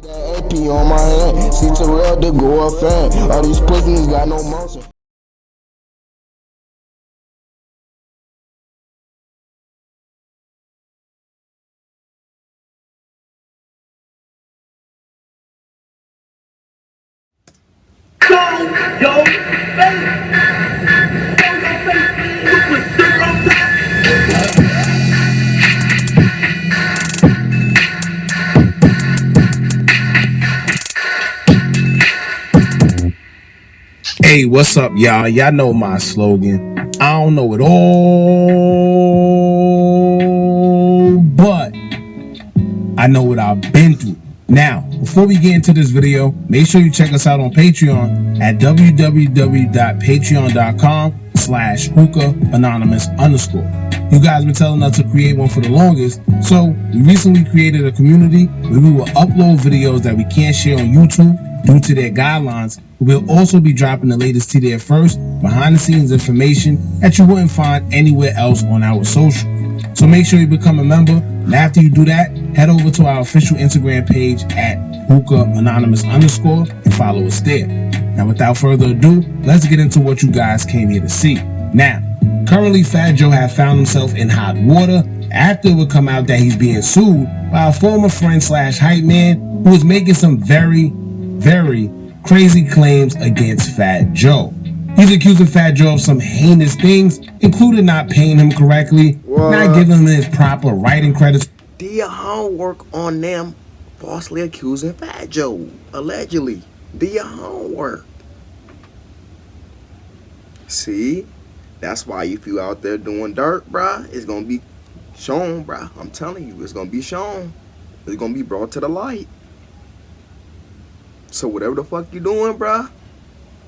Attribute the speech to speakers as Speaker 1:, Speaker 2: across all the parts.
Speaker 1: That AP on my hand, see Terrell the go up fan. All these pussies got no motion.
Speaker 2: Hey, what's up, y'all? Y'all know my slogan. I don't know it all, but I know what I've been through. Now, before we get into this video, make sure you check us out on Patreon at www.patreon.com/hookah_anonymous. You guys been telling us to create one for the longest, so we recently created a community where we will upload videos that we can't share on YouTube due to their guidelines. We'll also be dropping the latest T there first, behind the scenes information that you wouldn't find anywhere else on our social. So make sure you become a member, and after you do that, head over to our official Instagram page at hookah_anonymous and follow us there. Now without further ado, let's get into what you guys came here to see. Now, currently Fat Joe has found himself in hot water after it would come out that he's being sued by a former friend / hype man who is making some very crazy claims against Fat Joe. He's accusing Fat Joe of some heinous things, including not paying him correctly, not giving him his proper writing credits.
Speaker 3: Do your homework on them falsely accusing Fat Joe, allegedly. Do your homework. See? That's why if you out there doing dirt, bruh, it's gonna be shown, bruh. I'm telling you, it's gonna be shown. It's gonna be brought to the light. So whatever the fuck you doing, bruh,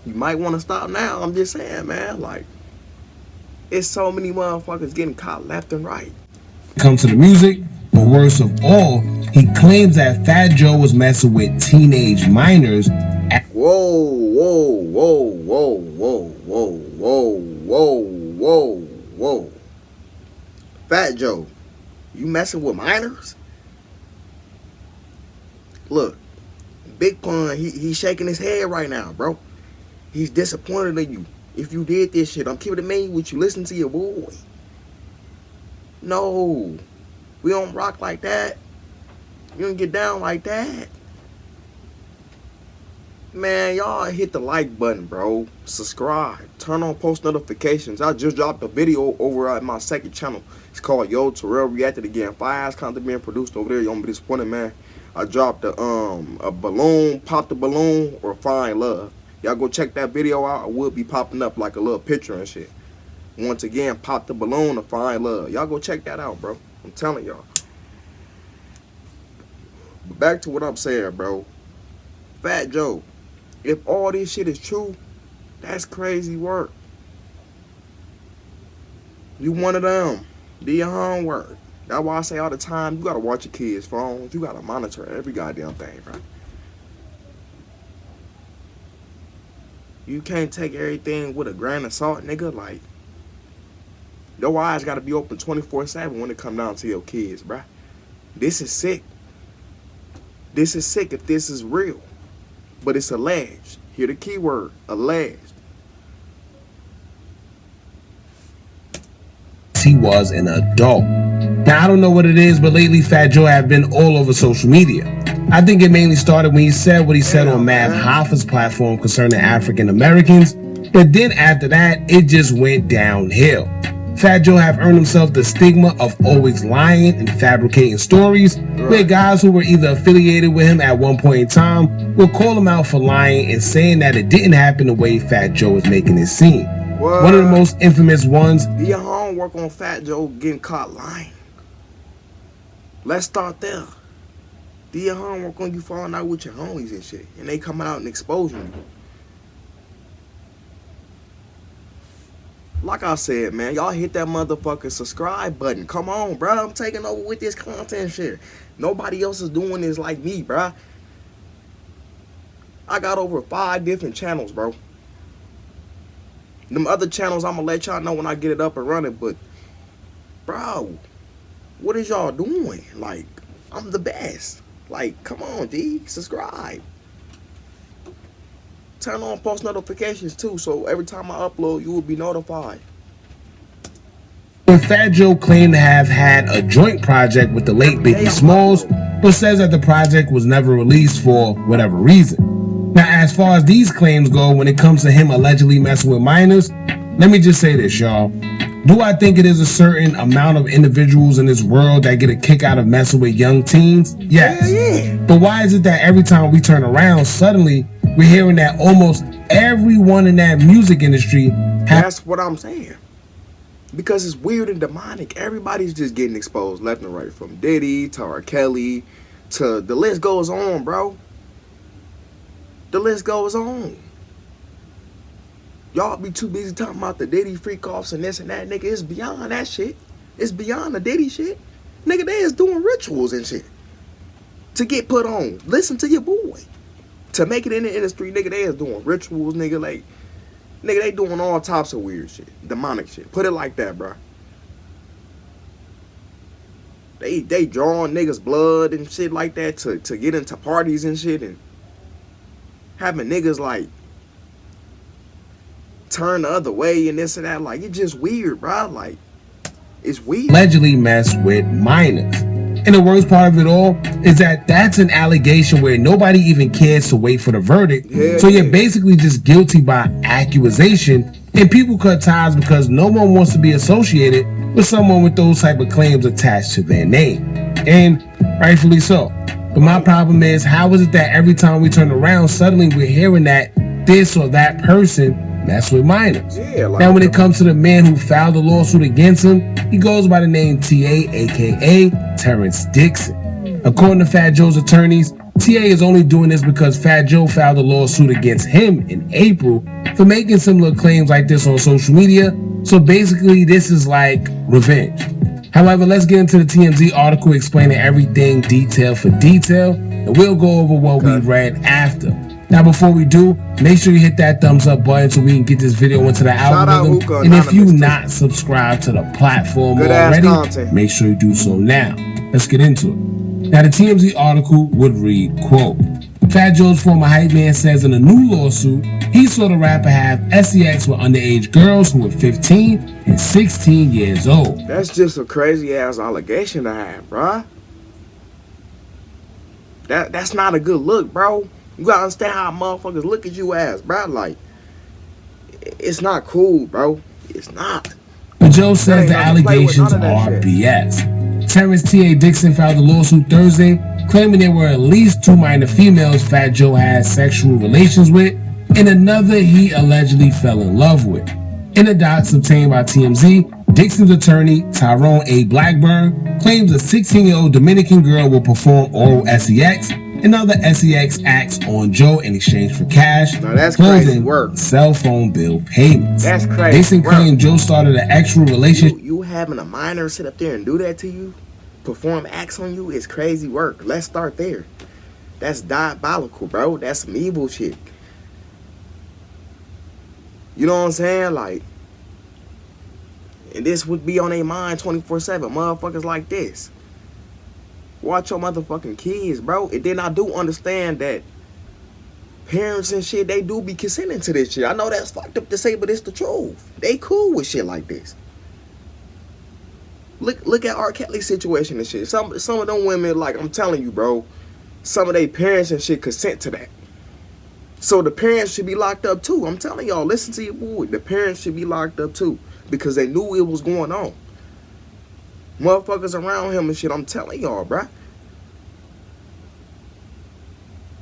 Speaker 3: you might want to stop now. I'm just saying, man. Like, it's so many motherfuckers getting caught left and right.
Speaker 2: Come to the music, but worst of all, he claims that Fat Joe was messing with teenage minors.
Speaker 3: Whoa. Fat Joe, you messing with minors? Look, Big Pun, he's shaking his head right now, bro. He's disappointed in you. If you did this shit, I'm keeping it main with you. Listen to your boy. No, we don't rock like that. You don't get down like that. Man, y'all hit the like button, bro. Subscribe. Turn on post notifications. I just dropped a video over at my second channel. It's called Yo Terrell Reacted Again. Fire ass content being produced over there. You won't be disappointed, man. I dropped a balloon, pop the balloon, or find love. Y'all go check that video out. I will be popping up like a little picture and shit. Once again, pop the balloon or find love. Y'all go check that out, bro. I'm telling y'all. But back to what I'm saying, bro. Fat Joe, if all this shit is true, that's crazy work. You one of them. Do your homework. That's why I say all the time, you gotta watch your kids' phones. You gotta monitor every goddamn thing, bro. You can't take everything with a grain of salt, nigga. Like, your eyes gotta be open 24/7 when it come down to your kids, bro. This is sick. This is sick if this is real. But it's alleged. Hear the key word, alleged.
Speaker 2: He was an adult. Now, I don't know what it is, but lately Fat Joe have been all over social media. I think it mainly started when he said what he said on Mav Hoffa's platform concerning African Americans, but then after that, it just went downhill. Fat Joe have earned himself the stigma of always lying and fabricating stories, where guys who were either affiliated with him at one point in time will call him out for lying and saying that it didn't happen the way Fat Joe is making it seem. One of the most infamous ones.
Speaker 3: Do your homework on Fat Joe getting caught lying. Let's start there. Do your homework on you falling out with your homies and shit, and they coming out and exposing you. Like I said, man, y'all hit that motherfucking subscribe button. Come on, bro. I'm taking over with this content shit. Nobody else is doing this like me, bro. I got over 5 different channels, bro. Them other channels, I'm gonna let y'all know when I get it up and running, but, bro, what is y'all doing? Like, I'm the best. Like, come on, D, subscribe. Turn on post notifications too, so every time I upload, you will be notified.
Speaker 2: When Fat Joe claimed to have had a joint project with the late Biggie Smalls, but says that the project was never released for whatever reason. Now, as far as these claims go, when it comes to him allegedly messing with minors, let me just say this, y'all. Do I think it is a certain amount of individuals in this world that get a kick out of messing with young teens? Yes.
Speaker 3: Yeah.
Speaker 2: But why is it that every time we turn around, suddenly we're hearing that almost everyone in that music industry
Speaker 3: That's what I'm saying. Because it's weird and demonic. Everybody's just getting exposed left and right. From Diddy to R. Kelly to the list goes on, bro. The list goes on. Y'all be too busy talking about the Diddy freak-offs and this and that, nigga. It's beyond that shit. It's beyond the Diddy shit. Nigga, they is doing rituals and shit to get put on. Listen to your boy. To make it in the industry, nigga, they is doing rituals, nigga. Like, nigga, they doing all types of weird shit. Demonic shit. Put it like that, bro. They drawing niggas' blood and shit like that to get into parties and shit. And having niggas, like, turn the other way and this and that. Like, it's just weird, bro. Like, it's weird.
Speaker 2: Allegedly mess with minors. And the worst part of it all is that that's an allegation where nobody even cares to wait for the verdict. So you're basically just guilty by accusation, and people cut ties because no one wants to be associated with someone with those type of claims attached to their name. And rightfully so. But my problem is, how is it that every time we turn around, suddenly we're hearing that this or that person mess with minors? Now, when it comes to the man who filed the lawsuit against him, he goes by the name T.A., aka Terrence Dixon. According to Fat Joe's attorneys, T.A. is only doing this because Fat Joe filed a lawsuit against him in April for making similar claims like this on social media. So basically, this is like revenge. However, let's get into the TMZ article explaining everything detail for detail, and we'll go over what we read after. Now, before we do, make sure you hit that thumbs up button so we can get this video into the algorithm. And if you're not subscribed to the platform already, make sure you do so now. Let's get into it. Now, the TMZ article would read, quote, Fat Joe's former hype man says in a new lawsuit, he saw the rapper have sex with underage girls who were 15 and 16 years old.
Speaker 3: That's just a crazy ass allegation to have, bruh. That's not a good look, bro. You gotta understand how motherfuckers look at you as, bro. Like, it's not cool, bro. It's not.
Speaker 2: But Joe says the allegations are BS. Terrence T.A. Dixon filed a lawsuit Thursday, claiming there were at least 2 minor females Fat Joe had sexual relations with, and another he allegedly fell in love with. In the docs obtained by TMZ, Dixon's attorney, Tyrone A. Blackburn, claims a 16-year-old Dominican girl will perform oral sex and other sex acts on Joe in exchange for cash, clothing, cell phone bill payments.
Speaker 3: That's crazy.
Speaker 2: Dixon claimed Joe started an actual relationship.
Speaker 3: You having a minor sit up there and do that to you, perform acts on you, is crazy work. Let's start there. That's diabolical, bro. That's some evil shit. You know what I'm saying? Like, and this would be on their mind 24/7. Motherfuckers like this. Watch your motherfucking kids, bro. And then I do understand that parents and shit, they do be consenting to this shit. I know that's fucked up to say, but it's the truth. They cool with shit like this. Look at R. Kelly's situation and shit. Some of them women, like, I'm telling you, bro, some of their parents and shit consent to that. So the parents should be locked up too. I'm telling y'all, listen to your boy. The parents should be locked up too, because they knew it was going on. Motherfuckers around him and shit, I'm telling y'all, bruh.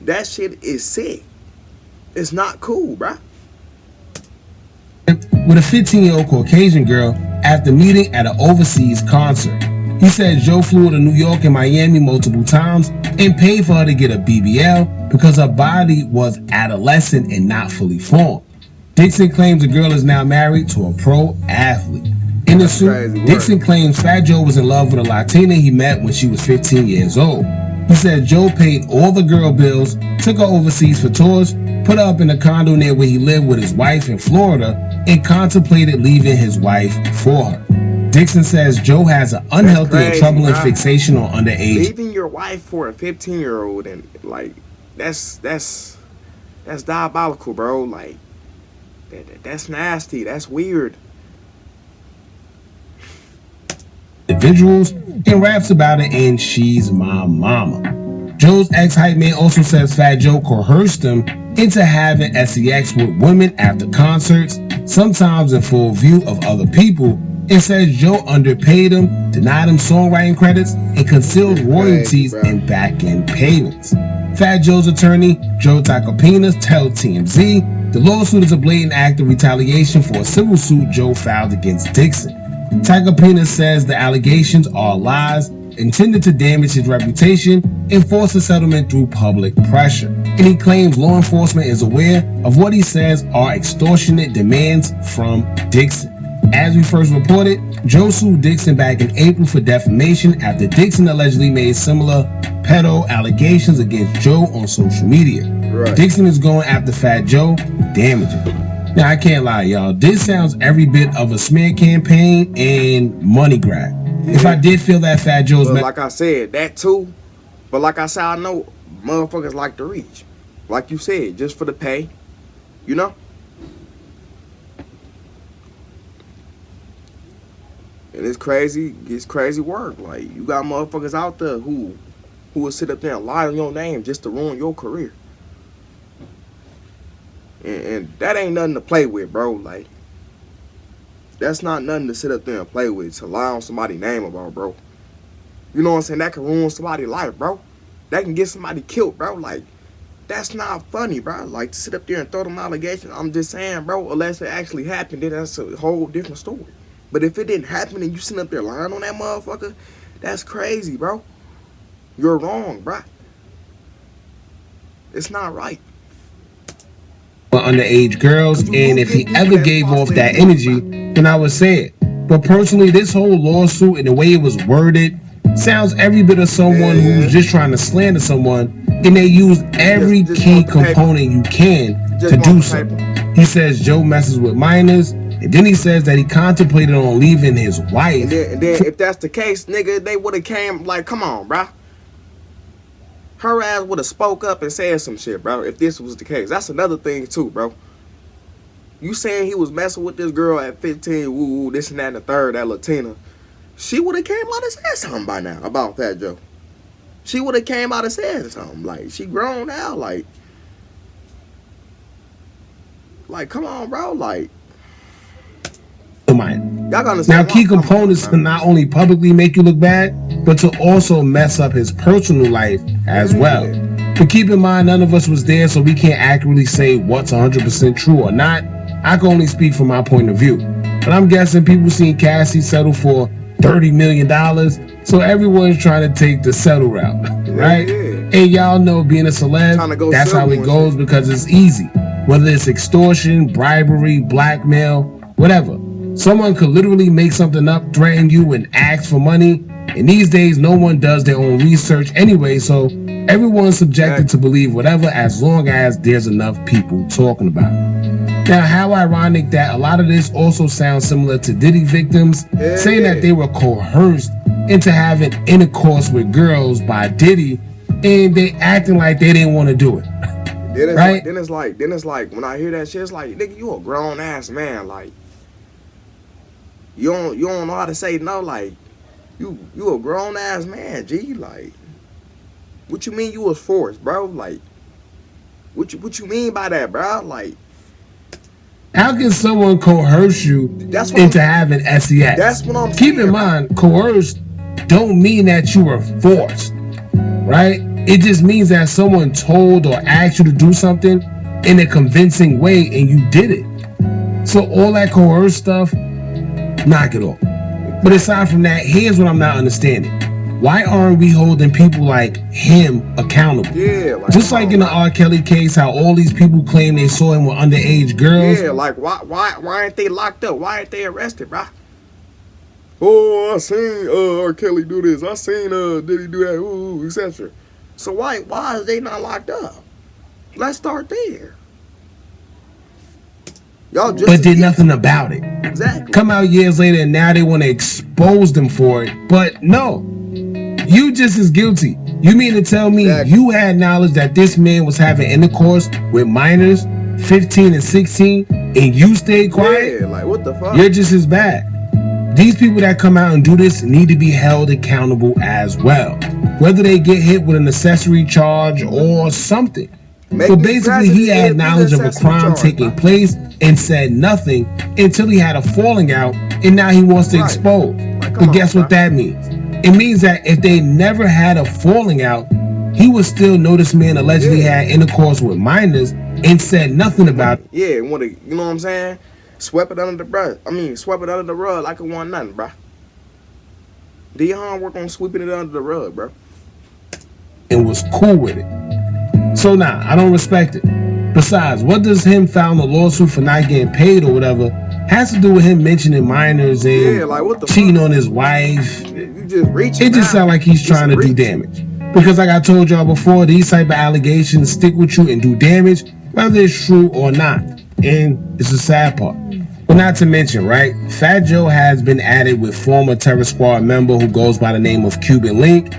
Speaker 3: That shit is sick. It's not cool, bruh.
Speaker 2: With a 15-year-old Caucasian girl after meeting at an overseas concert. He said Joe flew to New York and Miami multiple times and paid for her to get a BBL because her body was adolescent and not fully formed. Dixon claims the girl is now married to a pro athlete. In the suit, Dixon claims Fat Joe was in love with a Latina he met when she was 15 years old. He said Joe paid all the girl bills, took her overseas for tours, put her up in a condo near where he lived with his wife in Florida, and contemplated leaving his wife for her. Dixon says Joe has an unhealthy and troubling fixation on underage.
Speaker 3: Leaving your your wife for a 15-year-old, and like that's diabolical, bro. Like that's nasty. That's weird.
Speaker 2: Individuals and raps about it in She's My Mama. Joe's ex-hype man also says Fat Joe coerced him into having sex with women after concerts, sometimes in full view of other people, and says Joe underpaid him, denied him songwriting credits, and concealed royalties and back-end payments. Fat Joe's attorney, Joe Tacopina, tells TMZ the lawsuit is a blatant act of retaliation for a civil suit Joe filed against Dixon. Tacopina says the allegations are lies intended to damage his reputation and force a settlement through public pressure. And he claims law enforcement is aware of what he says are extortionate demands from Dixon. As we first reported, Joe sued Dixon back in April for defamation after Dixon allegedly made similar pedo allegations against Joe on social media. Right. Dixon is going after Fat Joe, damaging him. Now, I can't lie, y'all. This sounds every bit of a smear campaign and money grab. Yeah. If I did feel that Fat Joe's...
Speaker 3: But like I said, that too. But like I said, I know motherfuckers like to reach. Like you said, just for the pay. You know? And it's crazy work. Like, you got motherfuckers out there who will sit up there and lie on your name just to ruin your career. And that ain't nothing to play with, bro. Like, that's not nothing to sit up there and play with, to lie on somebody's name about, bro. You know what I'm saying? That can ruin somebody's life, bro. That can get somebody killed, bro. Like, that's not funny, bro. Like, to sit up there and throw them allegations, I'm just saying, bro, unless it actually happened, then that's a whole different story. But if it didn't happen and you sitting up there lying on that motherfucker, that's crazy, bro. You're wrong, bro. It's not right.
Speaker 2: Underage girls, and if he ever gave off that energy, then I would say it. But personally, this whole lawsuit and the way it was worded sounds every bit of someone who's just trying to slander someone, and they use every key component you can to do so. He says Joe messes with minors, and then he says that he contemplated on leaving his wife.
Speaker 3: And then if that's the case, nigga, they would have came, like, come on, bro. Her ass would have spoke up and said some shit, bro, if this was the case. That's another thing, too, bro. You saying he was messing with this girl at 15, woo, this and that and the third, that Latina. She would have came out and said something by now about Fat Joe. She would have came out and said something. Like, she grown now, like, come on, bro, like.
Speaker 2: Now, key components to not only publicly make you look bad, but to also mess up his personal life as well. But keep in mind, none of us was there, so we can't accurately say what's 100% true or not. I can only speak from my point of view. But I'm guessing people seen Cassie settle for $30 million, so everyone's trying to take the settle route, right? And y'all know, being a celeb, that's how it goes, because it's easy. Whether it's extortion, bribery, blackmail, whatever. Someone could literally make something up, threaten you, and ask for money. And these days, no one does their own research anyway, so everyone's subjected to believe whatever as long as there's enough people talking about it. Now, how ironic that a lot of this also sounds similar to Diddy victims, saying that they were coerced into having intercourse with girls by Diddy, and they acting like they didn't want to do it. Right?
Speaker 3: Then it's like, when I hear that shit, it's like, nigga, you a grown ass man, like. You don't know how to say no, like, you a grown ass man, G, like, what you mean you was forced, bro? Like, what you mean by that, bro? Like,
Speaker 2: how can someone coerce you into having sex?
Speaker 3: That's what I'm saying.
Speaker 2: Keep in mind, coerced don't mean that you were forced, right? It just means that someone told or asked you to do something in a convincing way and you did it. So all that coerced stuff, knock it off. But aside from that, here's what I'm not understanding. Why aren't we holding people like him accountable?
Speaker 3: Yeah, like,
Speaker 2: just like in the R. Kelly case, how all these people claim they saw him with underage girls.
Speaker 3: Yeah, like why aren't they locked up? Why aren't they arrested, bro? Oh, I seen R. Kelly do this. I seen Diddy do that, etc. So why are they not locked up? Let's start there. Y'all just
Speaker 2: but did nothing about it.
Speaker 3: Exactly.
Speaker 2: Come out years later and now they want to expose them for it. But no, you just as guilty. You mean to tell me you had knowledge that this man was having intercourse with minors, 15 and 16, and you stayed quiet?
Speaker 3: Yeah, like what the fuck?
Speaker 2: You're just as bad. These people that come out and do this need to be held accountable as well. Whether they get hit with an accessory charge or something. But basically, he had knowledge of a crime taking place and said nothing until he had a falling out, and now he wants to expose. But guess what that means? It means that if they never had a falling out, he would still know this man allegedly had intercourse with minors and said nothing about it.
Speaker 3: Yeah, you know what I'm saying? Swept it under the rug. Swept it under the rug like it wasn't nothing, bro. Do your homework on sweeping it under the rug, bro.
Speaker 2: And was cool with it. So nah, I don't respect it. Besides, what does him filing a lawsuit for not getting paid or whatever has to do with him mentioning minors and cheating on his wife?
Speaker 3: You just reaching.
Speaker 2: It just sounds like he's trying to do damage. Because like I told y'all before, these type of allegations stick with you and do damage, whether it's true or not. And it's a sad part. But not to mention, right, Fat Joe has been added with former Terror Squad member who goes by the name of Cuban Link.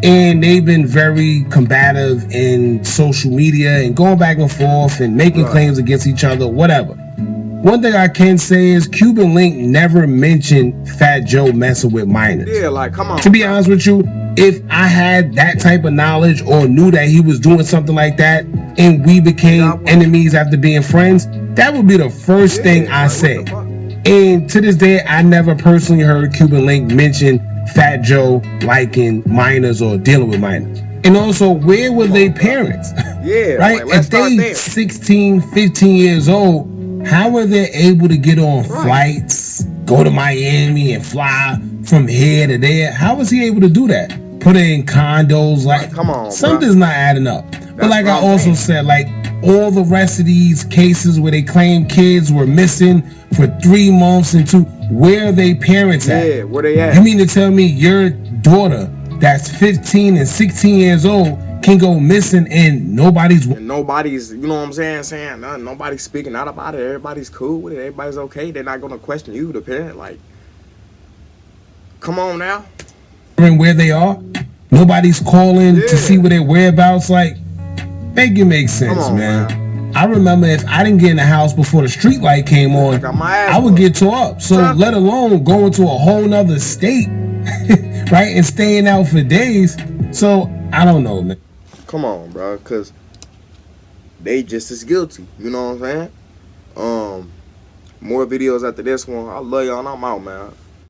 Speaker 2: And they've been very combative in social media and going back and forth and making claims against each other, whatever. One thing I can say is Cuban Link never mentioned Fat Joe messing with minors.
Speaker 3: Yeah, like, come on.
Speaker 2: To be honest with you, if I had that type of knowledge or knew that he was doing something like that and we became enemies after being friends, that would be the first thing I say. And to this day, I never personally heard Cuban Link mention Fat Joe liking minors or dealing with minors. And also, where were their parents?
Speaker 3: Yeah,
Speaker 2: right?
Speaker 3: Like,
Speaker 2: if they 16, 15 years old, how are they able to get on flights, go to Miami and fly from here to there? How was he able to do that? Put in condos, like,
Speaker 3: come on,
Speaker 2: something's not adding up. But like I also said, like all the rest of these cases where they claim kids were missing for 3 months and where are they parents at?
Speaker 3: Yeah, where they at?
Speaker 2: You mean to tell me your daughter that's 15 and 16 years old can go missing and nobody's,
Speaker 3: you know what I'm saying nothing, nobody's speaking out about it, everybody's cool with it, everybody's okay, they're not gonna question you, the parent, like, come on now.
Speaker 2: Where they are, nobody's calling to see where their whereabouts, like, make it make sense, man. I remember if I didn't get in the house before the street light came on, I would get tore up. So let alone going to a whole nother state, right, and staying out for days. So I don't know, man.
Speaker 3: Come on, bro, because they just as guilty. You know what I'm saying? More videos after this one. I love y'all and I'm out, man.